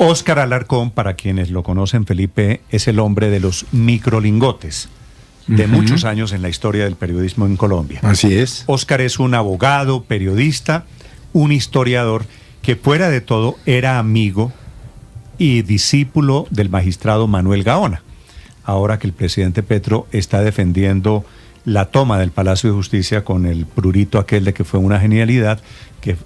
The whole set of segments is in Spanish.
Óscar Alarcón, para quienes lo conocen, Felipe, es el hombre de los microlingotes, de muchos años en la historia del periodismo en Colombia. Así es. Óscar es un abogado, periodista, un historiador que fuera de todo era amigo y discípulo del magistrado Manuel Gaona. Ahora que el presidente Petro está defendiendo la toma del Palacio de Justicia con el prurito aquel de que fue una genialidad,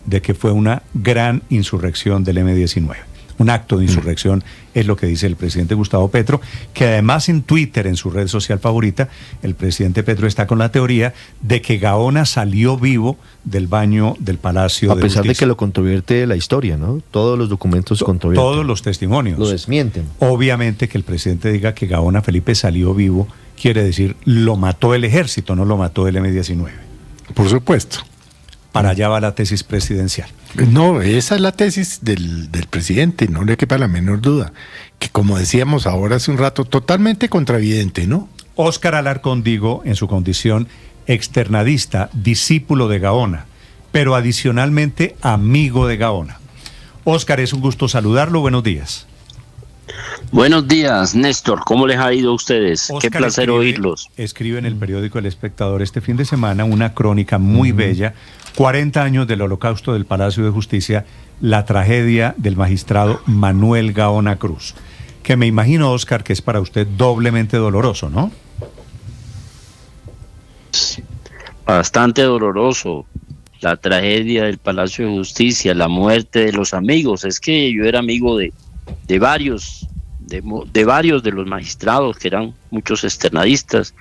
de que fue una gran insurrección del M-19. Un acto de insurrección es lo que dice el presidente Gustavo Petro, que además en Twitter, en su red social favorita, el presidente Petro está con la teoría de que Gaona salió vivo del baño del Palacio de Justicia. A pesar de que lo controvierte la historia, ¿no? Todos los documentos controvierten. Todos los testimonios. Lo desmienten. Obviamente que el presidente diga que Gaona Felipe salió vivo, quiere decir lo mató el ejército, no lo mató el M-19. Por supuesto. Para allá va la tesis presidencial. No, esa es la tesis del presidente, no le quepa la menor duda. Que como decíamos ahora hace un rato, totalmente contravidente, ¿no? Óscar Alarcón, digo, en su condición externadista, discípulo de Gaona, pero adicionalmente amigo de Gaona. Óscar, es un gusto saludarlo, buenos días. Buenos días, Néstor, ¿cómo les ha ido a ustedes? Óscar, qué placer oírlos. Escribe en el periódico El Espectador este fin de semana una crónica muy bella, 40 años del Holocausto del Palacio de Justicia, la tragedia del magistrado Manuel Gaona Cruz, que me imagino, Óscar, que es para usted doblemente doloroso, ¿no? Bastante doloroso, la tragedia del Palacio de Justicia, la muerte de los amigos. Es que yo era amigo de varios de los magistrados, que eran muchos externadistas,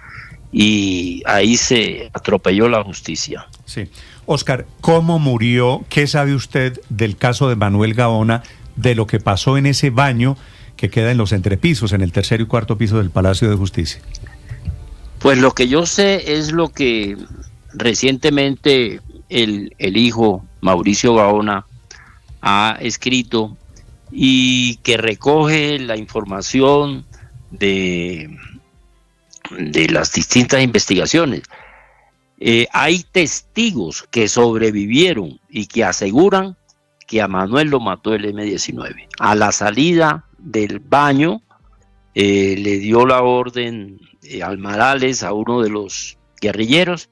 y ahí se atropelló la justicia. Sí. Óscar, ¿cómo murió? ¿Qué sabe usted del caso de Manuel Gaona, de lo que pasó en ese baño que queda en los entrepisos, en el tercer y cuarto piso del Palacio de Justicia? Pues lo que yo sé es lo que recientemente el hijo Mauricio Gaona ha escrito y que recoge la información de las distintas investigaciones. Hay testigos que sobrevivieron y que aseguran que a Manuel lo mató el M-19. A la salida del baño le dio la orden Almarales, a uno de los guerrilleros,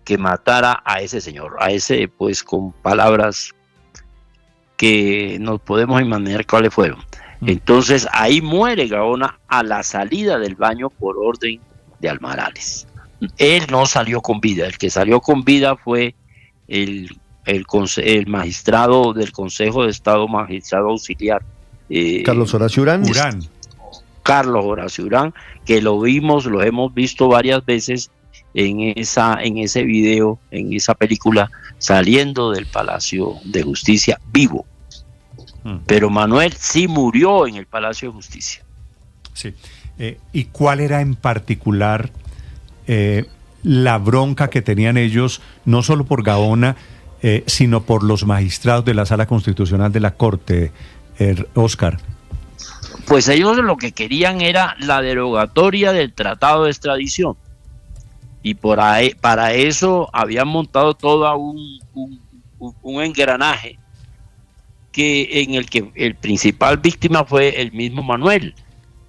que matara a ese señor, a ese, pues con palabras que nos podemos imaginar cuáles fueron. Entonces ahí muere Gaona a la salida del baño por orden de Almarales. Él no salió con vida, el que salió con vida fue el magistrado del Consejo de Estado, magistrado auxiliar. Carlos Horacio Urán. Carlos Horacio Urán, que lo hemos visto varias veces en ese video, en esa película, saliendo del Palacio de Justicia vivo. Pero Manuel sí murió en el Palacio de Justicia. Sí. ¿Y cuál era en particular la bronca que tenían ellos, no solo por Gaona, sino por los magistrados de la Sala Constitucional de la Corte, Óscar? Pues ellos lo que querían era la derogatoria del Tratado de Extradición. Y para eso habían montado todo un engranaje en el que el principal víctima fue el mismo Manuel,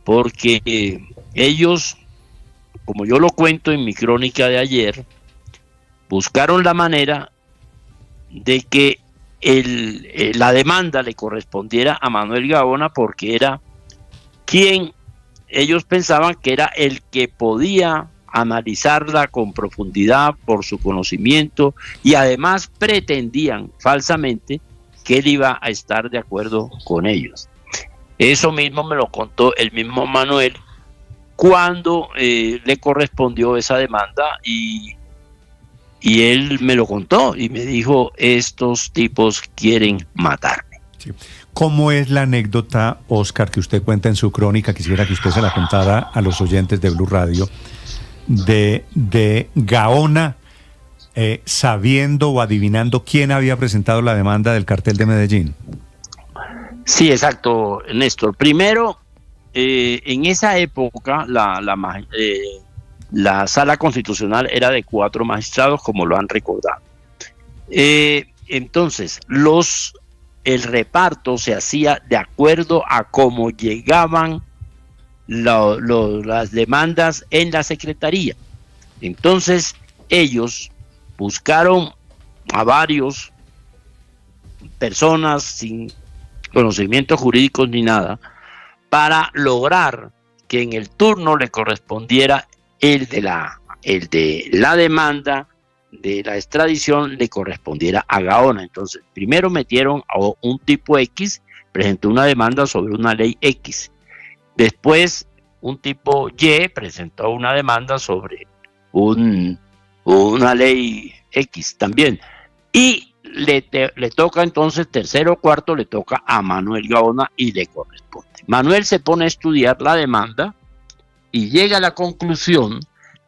porque ellos, como yo lo cuento en mi crónica de ayer, buscaron la manera de que la demanda le correspondiera a Manuel Gaona, porque era quien ellos pensaban que era el que podía analizarla con profundidad por su conocimiento, y además pretendían falsamente que él iba a estar de acuerdo con ellos. Eso mismo me lo contó el mismo Manuel cuando le correspondió esa demanda, y él me lo contó y me dijo: estos tipos quieren matarme. Sí. ¿Cómo es la anécdota, Óscar, que usted cuenta en su crónica? Quisiera que usted se la contara a los oyentes de Blue Radio, de Gaona sabiendo o adivinando quién había presentado la demanda del cartel de Medellín. Sí, exacto, Néstor. Primero, en esa época la Sala Constitucional era de 4 magistrados, como lo han recordado. Entonces, los el reparto se hacía de acuerdo a cómo llegaban las demandas en la Secretaría. Entonces ellos buscaron a varios personas sin conocimientos jurídicos ni nada para lograr que en el turno le correspondiera el de la demanda de la extradición, le correspondiera a Gaona. Entonces, primero metieron a un tipo X, presentó una demanda sobre una ley X. Después, un tipo Y presentó una demanda sobre una ley X también. Y le toca entonces, tercero o cuarto, le toca a Manuel Gaona y le corresponde. Manuel se pone a estudiar la demanda y llega a la conclusión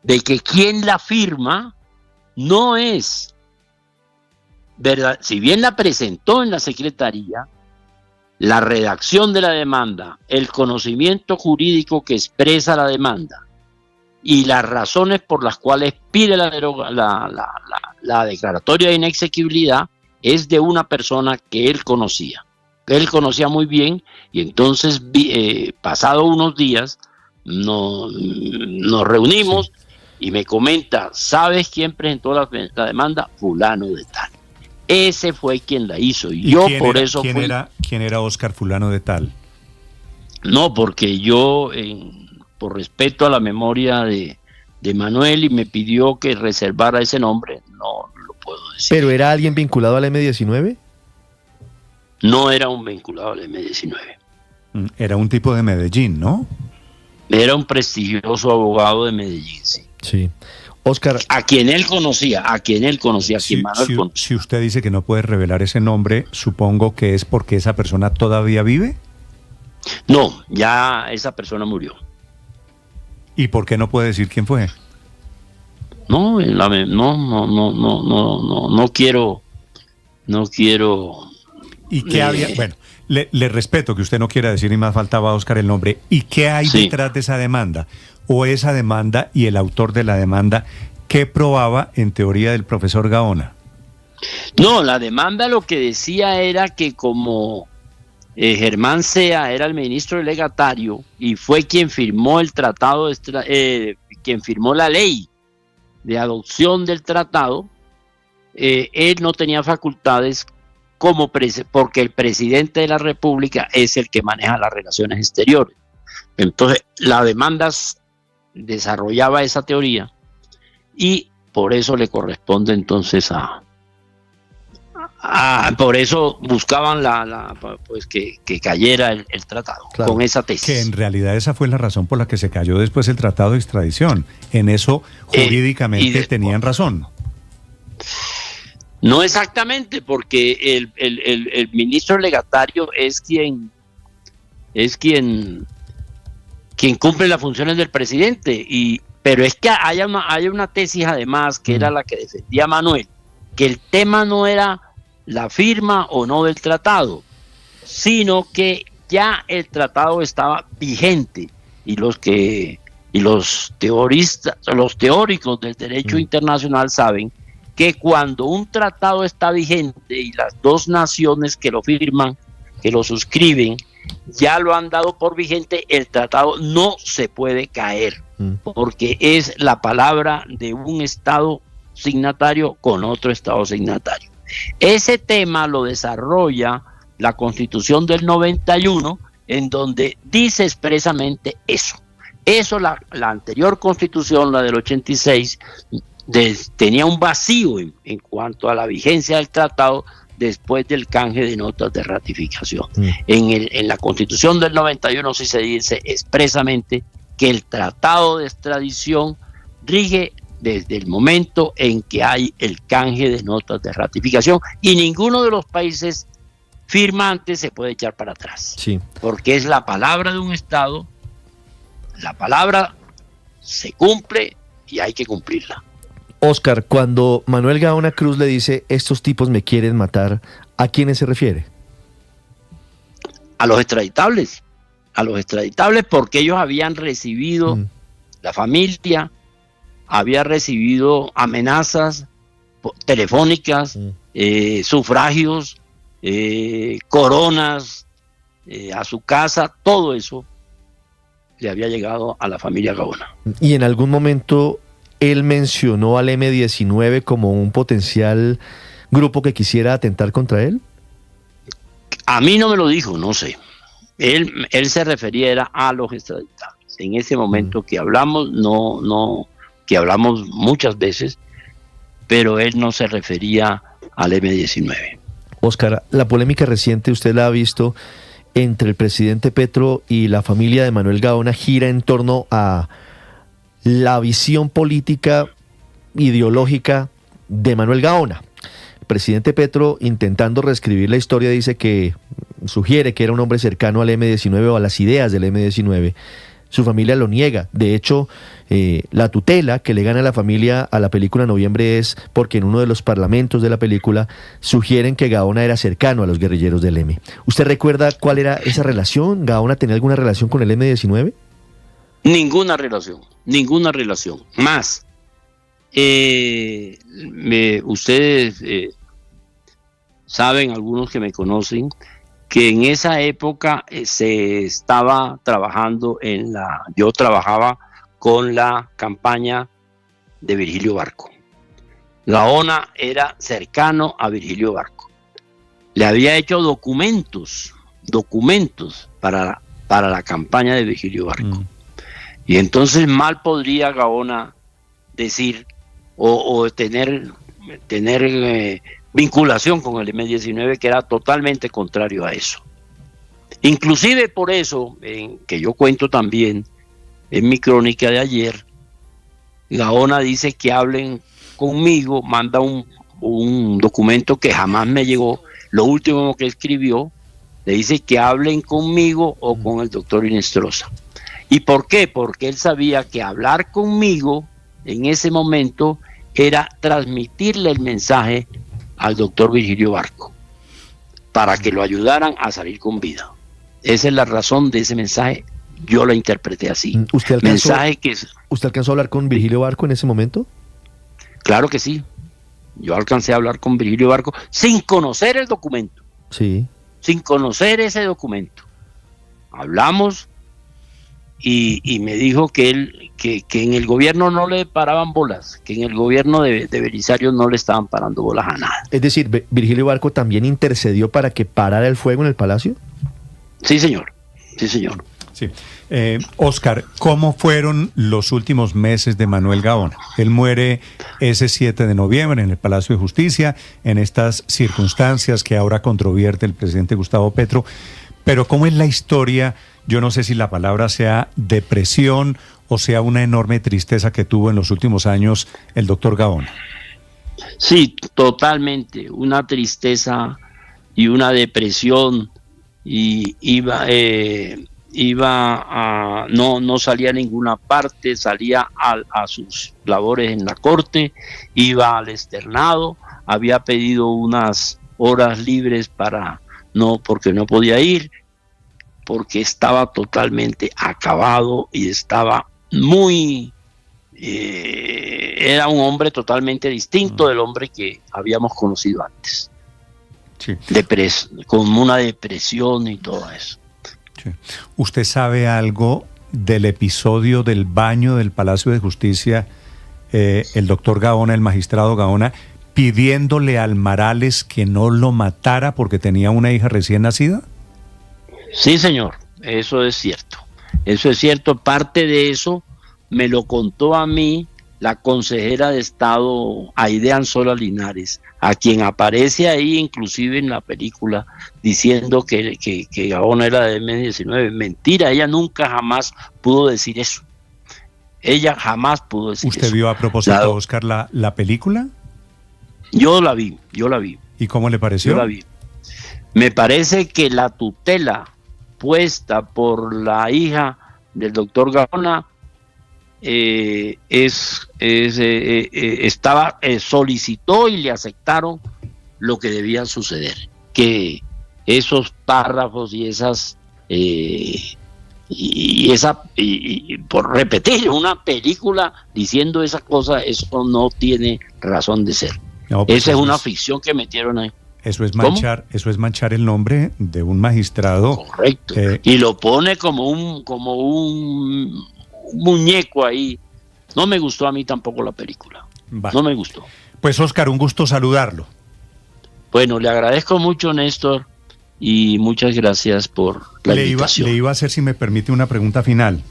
de que quien la firma no es verdad. Si bien la presentó en la Secretaría, la redacción de la demanda, el conocimiento jurídico que expresa la demanda y las razones por las cuales pide la declaratoria de inexequibilidad es de una persona que él conocía muy bien, y entonces pasado unos días nos reunimos y me comenta, ¿sabes quién presentó la demanda? Fulano de tal. Ese fue quien la hizo. Y yo por eso fui. ¿Quién era Óscar Fulano de tal? No, porque yo, por respeto a la memoria de Manuel, y me pidió que reservara ese nombre, no lo puedo decir. ¿Pero era alguien vinculado al M-19? No era un vinculado al M-19. Era un tipo de Medellín, ¿no? Era un prestigioso abogado de Medellín, sí. Sí. Óscar. A quien él conocía, quien Manuel conocía. Si usted dice que no puede revelar ese nombre, supongo que es porque esa persona todavía vive. No, ya esa persona murió. ¿Y por qué no puede decir quién fue? No quiero. ¿Y qué había? Bueno, le respeto que usted no quiera decir, ni más faltaba, Óscar, el nombre. ¿Y qué hay detrás de esa demanda? O esa demanda y el autor de la demanda, ¿qué probaba en teoría del profesor Gaona? No, la demanda lo que decía era que como Germán Sea era el ministro legatario y fue quien firmó el tratado, quien firmó la ley de adopción del tratado, él no tenía facultades porque el presidente de la República es el que maneja las relaciones exteriores. Entonces, la demanda desarrollaba esa teoría y por eso le corresponde entonces por eso buscaban pues que cayera el tratado, claro, con esa tesis. Que en realidad esa fue la razón por la que se cayó después el tratado de extradición. En eso jurídicamente tenían razón. No exactamente, porque el ministro legatario es quien cumple las funciones del presidente, pero es que hay una tesis además que era la que defendía Manuel, que el tema no era la firma o no del tratado, sino que ya el tratado estaba vigente y los teóricos del derecho internacional saben que cuando un tratado está vigente y las dos naciones que lo firman, que lo suscriben, ya lo han dado por vigente, el tratado no se puede caer, porque es la palabra de un Estado signatario con otro Estado signatario. Ese tema lo desarrolla la Constitución del 91, en donde dice expresamente eso. La anterior Constitución, la del 86, tenía un vacío en cuanto a la vigencia del tratado después del canje de notas de ratificación. En la Constitución del 91 sí se dice expresamente que el tratado de extradición rige desde el momento en que hay el canje de notas de ratificación y ninguno de los países firmantes se puede echar para atrás. Sí. Porque es la palabra de un Estado, la palabra se cumple y hay que cumplirla. Óscar, cuando Manuel Gaona Cruz le dice estos tipos me quieren matar, ¿a quiénes se refiere? A los extraditables porque ellos habían recibido, la familia había recibido amenazas telefónicas, sufragios coronas a su casa, todo eso le había llegado a la familia Gaona. ¿Y en algún momento él mencionó al M-19 como un potencial grupo que quisiera atentar contra él? A mí no me lo dijo, no sé. Él se refería era a los extraditados. En ese momento que hablamos, que hablamos muchas veces, pero él no se refería al M-19. Óscar, la polémica reciente, usted la ha visto, entre el presidente Petro y la familia de Manuel Gaona gira en torno a la visión política ideológica de Manuel Gaona. El presidente Petro, intentando reescribir la historia, sugiere que era un hombre cercano al M-19 o a las ideas del M-19. Su familia lo niega. De hecho, la tutela que le gana la familia a la película Noviembre es porque en uno de los parlamentos de la película sugieren que Gaona era cercano a los guerrilleros del M. ¿Usted recuerda cuál era esa relación? ¿Gaona tenía alguna relación con el M-19? Ninguna relación. Más, ustedes saben, algunos que me conocen, que en esa época se estaba trabajando yo trabajaba con la campaña de Virgilio Barco. Gaona era cercano a Virgilio Barco. Le había hecho documentos para la campaña de Virgilio Barco. Y entonces mal podría Gaona decir o tener vinculación con el M-19, que era totalmente contrario a eso. Inclusive por eso, que yo cuento también en mi crónica de ayer, Gaona dice que hablen conmigo, manda un documento que jamás me llegó, lo último que escribió, le dice que hablen conmigo o con el doctor Inestrosa. ¿Y por qué? Porque él sabía que hablar conmigo en ese momento era transmitirle el mensaje al doctor Virgilio Barco, para que lo ayudaran a salir con vida. Esa es la razón de ese mensaje, yo lo interpreté así. ¿Usted alcanzó a hablar con Virgilio Barco en ese momento? Claro que sí, yo alcancé a hablar con Virgilio Barco sin conocer el documento. Sí. Sin conocer ese documento. Hablamos y me dijo que en el gobierno no le paraban bolas, que en el gobierno de Belisario no le estaban parando bolas a nada. Es decir, ¿Virgilio Barco también intercedió para que parara el fuego en el palacio? Sí, señor. Sí, señor. Sí. Óscar, ¿cómo fueron los últimos meses de Manuel Gaona? Él muere ese 7 de noviembre en el Palacio de Justicia, en estas circunstancias que ahora controvierte el presidente Gustavo Petro. Pero ¿cómo es la historia? Yo no sé si la palabra sea depresión o sea una enorme tristeza que tuvo en los últimos años el doctor Gaona. Sí, totalmente. Una tristeza y una depresión. Y no salía a ninguna parte, salía a sus labores en la corte, iba al externado, había pedido unas horas libres porque no podía ir, porque estaba totalmente acabado y estaba era un hombre totalmente distinto del hombre que habíamos conocido antes. Sí. Con una depresión y todo eso. Sí. ¿Usted sabe algo del episodio del baño del Palacio de Justicia, el doctor Gaona, el magistrado Gaona, pidiéndole al Marales que no lo matara porque tenía una hija recién nacida? Sí, señor, eso es cierto. Eso es cierto. Parte de eso me lo contó a mí la consejera de Estado Aide Anzola Linares, a quien aparece ahí inclusive en la película diciendo que Gaona era de M-19. Mentira, ella nunca jamás pudo decir eso. Ella jamás pudo decir eso. ¿Usted vio a propósito, Óscar, la película? Yo la vi. ¿Y cómo le pareció? Yo la vi. Me parece que la tutela puesta por la hija del doctor Gaona solicitó y le aceptaron lo que debía suceder, que esos párrafos y por repetir una película diciendo esa cosa, eso no tiene razón de ser. No, pues esa es una ficción que metieron ahí. Eso es ¿Cómo? eso es manchar el nombre de un magistrado. Correcto. Y lo pone como un muñeco ahí. No me gustó a mí tampoco la película. Vale. No me gustó. Pues Óscar, un gusto saludarlo. Bueno, le agradezco mucho, Néstor, y muchas gracias por la invitación. Le iba a hacer, si me permite, una pregunta final.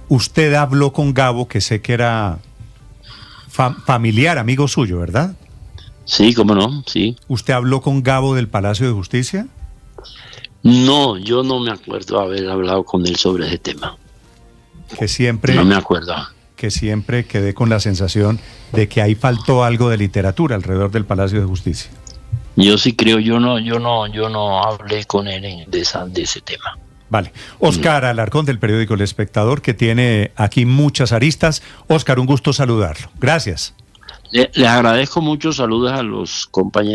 Usted habló con Gabo, que sé que era familiar, amigo suyo, ¿verdad? Sí, cómo no, sí. ¿Usted habló con Gabo del Palacio de Justicia? No, yo no me acuerdo haber hablado con él sobre ese tema. Que siempre, No me acuerdo. que siempre quedé con la sensación de que ahí faltó algo de literatura alrededor del Palacio de Justicia. Yo sí creo, yo no hablé con él de ese tema. Vale. Óscar Alarcón, del periódico El Espectador, que tiene aquí muchas aristas. Óscar, un gusto saludarlo. Gracias. Le agradezco mucho, saludos a los compañeros.